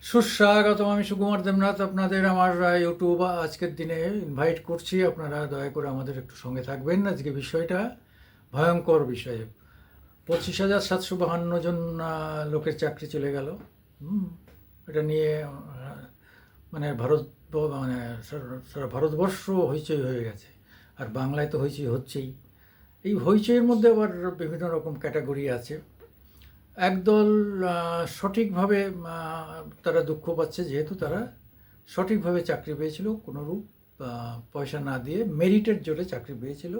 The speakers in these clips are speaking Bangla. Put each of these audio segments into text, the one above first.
সুস্বাগতম। আমি সুকুমার দেবনাথ আপনাদের আমার ইউটিউব আজকের দিনে ইনভাইট করছি। আপনারা দয়া করে আমাদের একটু সঙ্গে থাকবেন। আজকে বিষয়টা ভয়ঙ্কর বিষয়। 25,752 জন লোকের চাকরি চলে গেল। হুম, এটা নিয়ে মানে মানে সারা ভারতবর্ষ হইচই হয়ে গেছে। আর বাংলায় তো হইচই হচ্ছেই। এই হইচইয়ের মধ্যে আবার বিভিন্ন রকম ক্যাটাগরি আছে। একদল সঠিকভাবে তারা দুঃখ পাচ্ছে, যেহেতু তারা সঠিকভাবে চাকরি পেয়েছিল, কোনোরূপ পয়সা না দিয়ে মেরিটের জোরে চাকরি পেয়েছিল।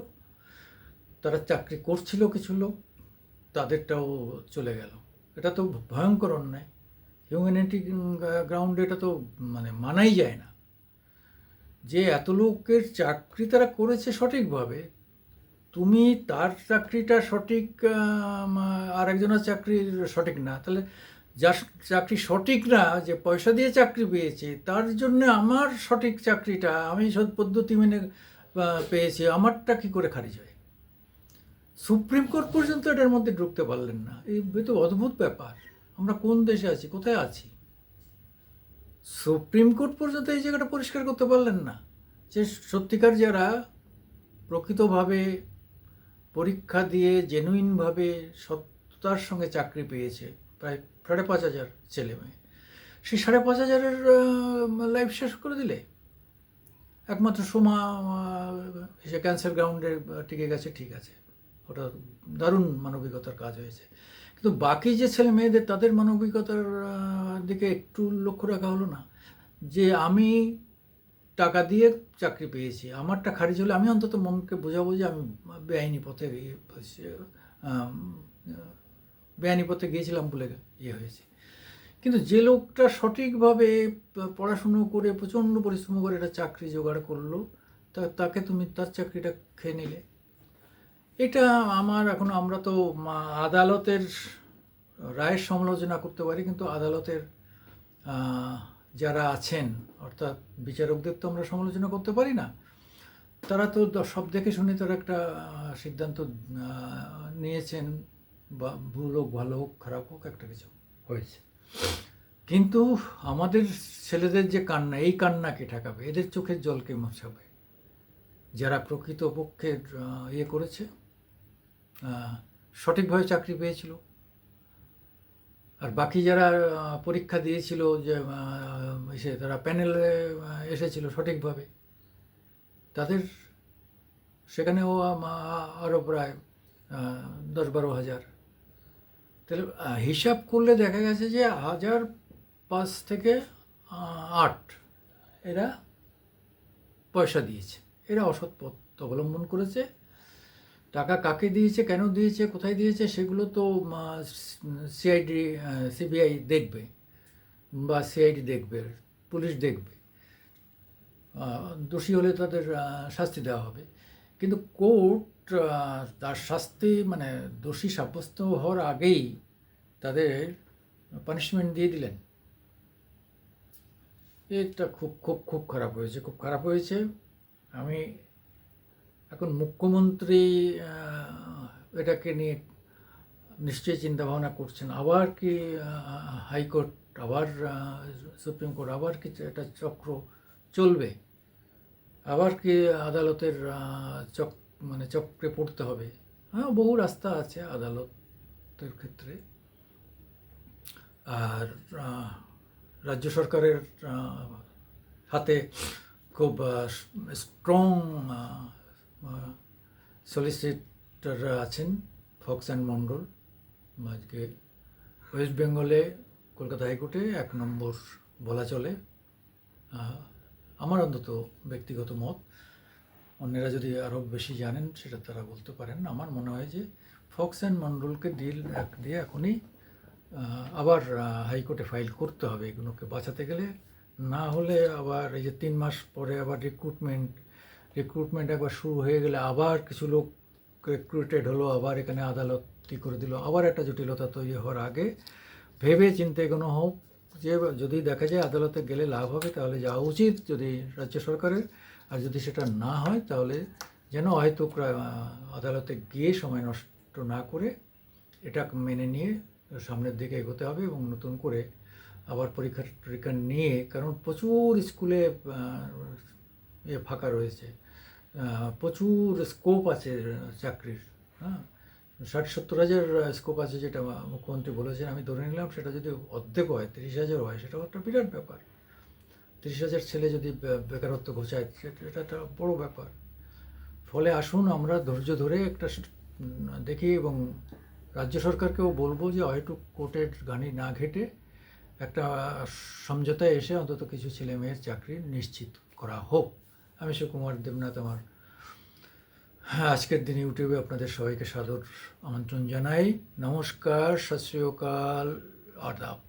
তারা চাকরি করছিল কিছু লোক, তাদেরটাও চলে গেল। এটা তো ভয়ঙ্কর অন্যায়। হিউম্যানিটি গ্রাউন্ডে এটা তো মানে মানাই যায় না যে এত লোকের চাকরি তারা করেছে সঠিকভাবে, তুমি তার চাকরিটা সঠিক, আর একজনের চাকরি সঠিক না, তাহলে যার চাকরি সঠিক না, যে পয়সা দিয়ে চাকরি পেয়েছে, তার জন্য আমার সঠিক চাকরিটা আমি সব পদ্ধতি মেনে পেয়েছি, আমারটা কী করে খারিজ হয়? সুপ্রিম কোর্ট পর্যন্ত এটার মধ্যে ঢুকতে পারলেন না। এই তো অদ্ভুত ব্যাপার। আমরা কোন দেশে আছি, কোথায় আছি? সুপ্রিম কোর্ট পর্যন্ত এই জায়গাটা পরিষ্কার করতে পারলেন না যে সত্যিকার যারা প্রকৃতভাবে পরীক্ষা দিয়ে জেনুইনভাবে সততার সঙ্গে চাকরি পেয়েছে, প্রায় 5,500 ছেলে মেয়ে, সেই 5,500-এর লাইফ শেষ করে দিলে। একমাত্র সোমা সে ক্যান্সার গ্রাউন্ডে টিকে গেছে, ঠিক আছে, ওটা দারুণ মানবিকতার কাজ হয়েছে। কিন্তু বাকি যে ছেলে মেয়েদের, তাদের মানবিকতার দিকে একটু লক্ষ্য রাখা হলো না। যে আমি টাকা দিয়ে চাকরি পেয়েছি, আমারটা খারিজ হলে আমি অন্তত মনকে বোঝাবো যে আমি বেআইনি পথে আম, বেআইনি পথে গিয়েছিলাম বলে ইয়ে হয়েছে। কিন্তু যে লোকটা সঠিকভাবে পড়াশুনো করে প্রচণ্ড পরিশ্রম করে একটা চাকরি জোগাড় করলো, তাকে তুমি তার চাকরিটা খেয়ে নিলে। এটা আমার এখন, আমরা তো আদালতের রায়ের সমালোচনা করতে পারি, কিন্তু আদালতের যারা আছেন, অর্থাৎ বিচারকদের তো আমরা সমালোচনা করতে পারি না। তারা তো সব দেখে শুনে তারা একটা সিদ্ধান্ত নিয়েছেন, বা ভুল হোক, ভালো হোক, খারাপ হোক, একটা কিছু হয়েছে। কিন্তু আমাদের ছেলেদের যে কান্না, এই কান্নাকে ঠেকাবে, এদের চোখের জলকে মোছাবে যারা প্রকৃতপক্ষে ইয়ে করেছে, সঠিকভাবে চাকরি পেয়েছিল। আর বাকি যারা পরীক্ষা দিয়েছিল, যে এসে তারা প্যানেলে এসেছিল সঠিকভাবে, তাদের সেখানেও আরও প্রায় 10-12 হাজার। তাহলে হিসাব করলে দেখা গেছে যে 1,005 থেকে 8 এরা পয়সা দিয়েছে, এরা অসৎ পথ অবলম্বন করেছে। টাকা কাকে দিয়েছে, কেন দিয়েছে, কোথায় দিয়েছে, সেগুলো তো সিআইডি, সিবিআই দেখবে, বা সিআইডি দেখবে, পুলিশ দেখবে। দোষী হলে তাদের শাস্তি দেওয়া হবে। কিন্তু কোর্ট তার শাস্তি, মানে দোষী সাব্যস্ত হওয়ার আগেই তাদের পানিশমেন্ট দিয়ে দিলেন। এটা খুব খুব খুব খারাপ হয়েছে, খুব খারাপ হয়েছে। আমি এখন মুখ্যমন্ত্রী এটাকে নিয়ে নিশ্চয়ই চিন্তাভাবনা করছেন, আবার কি হাইকোর্ট, আবার সুপ্রিম কোর্ট, আবার কি এটা চক্র চলবে, আবার কি আদালতের মানে চক্রে পড়তে হবে। হ্যাঁ, বহু রাস্তা আছে আদালতের ক্ষেত্রে। আর রাজ্য সরকারের হাতে খুব স্ট্রং সলিসিটররা আছেন, ফক্স অ্যান্ড মন্ডল। আজকে ওয়েস্ট বেঙ্গলে কলকাতা হাইকোর্টে 1 নম্বর বলা চলে, আমার অন্তত ব্যক্তিগত মত। অন্যেরা যদি আরও বেশি জানেন সেটা তারা বলতে পারেন। আমার মনে হয় যে ফক্স অ্যান্ড মন্ডলকে দিয়ে এখনই আবার হাইকোর্টে ফাইল করতে হবে এগুলোকে বাঁচাতে গেলে। না হলে আবার এই যে 3 মাস পরে আবার রিক্রুটমেন্ট একবার শুরু হয়ে গেলে, আবার কিছু লোক রিক্রুটেড হলো, আবার এখানে আদালত কী করে দিল, আবার একটা জটিলতা তৈরি হওয়ার আগে ভেবে চিন্তে এগোনো হোক। যে যদি দেখা যায় আদালতে গেলে লাভ হবে, তাহলে যাওয়া উচিত যদি রাজ্য সরকারের। আর যদি সেটা না হয়, তাহলে যেন অহেতুক আদালতে গিয়ে সময় নষ্ট না করে এটা মেনে নিয়ে সামনের দিকে এগোতে হবে, এবং নতুন করে আবার পরীক্ষা টরীক্ষা নিয়ে, কারণ প্রচুর স্কুলে ফাঁকা রয়েছে, প্রচুর স্কোপ আছে চাকরির, হ্যাঁ, 60-70 হাজার স্কোপ আছে যেটা মুখ্যমন্ত্রী বলেছেন। আমি ধরে নিলাম সেটা যদি অর্ধেক হয়, 30,000 হয়, সেটাও একটা বিরাট ব্যাপার। 30,000 ছেলে যদি বেকারত্ব ঘোচায়, এটা একটা বড় ব্যাপার। ফলে আসুন আমরা ধৈর্য ধরে একটা দেখি, এবং রাজ্য সরকারকেও বলবো যে হয়তো কোর্টের গানি না ঘেঁটে একটা সমঝোতায় এসে অন্তত কিছু ছেলে মেয়ের চাকরি নিশ্চিত করা হোক। আমি সুকুমার দেবনাথ আমার আজকের দিন ইউটিউবে আপনাদের সবাইকে সাদর আমন্ত্রণ জানাই। নমস্কার, সত শ্রী অকাল, আদাব।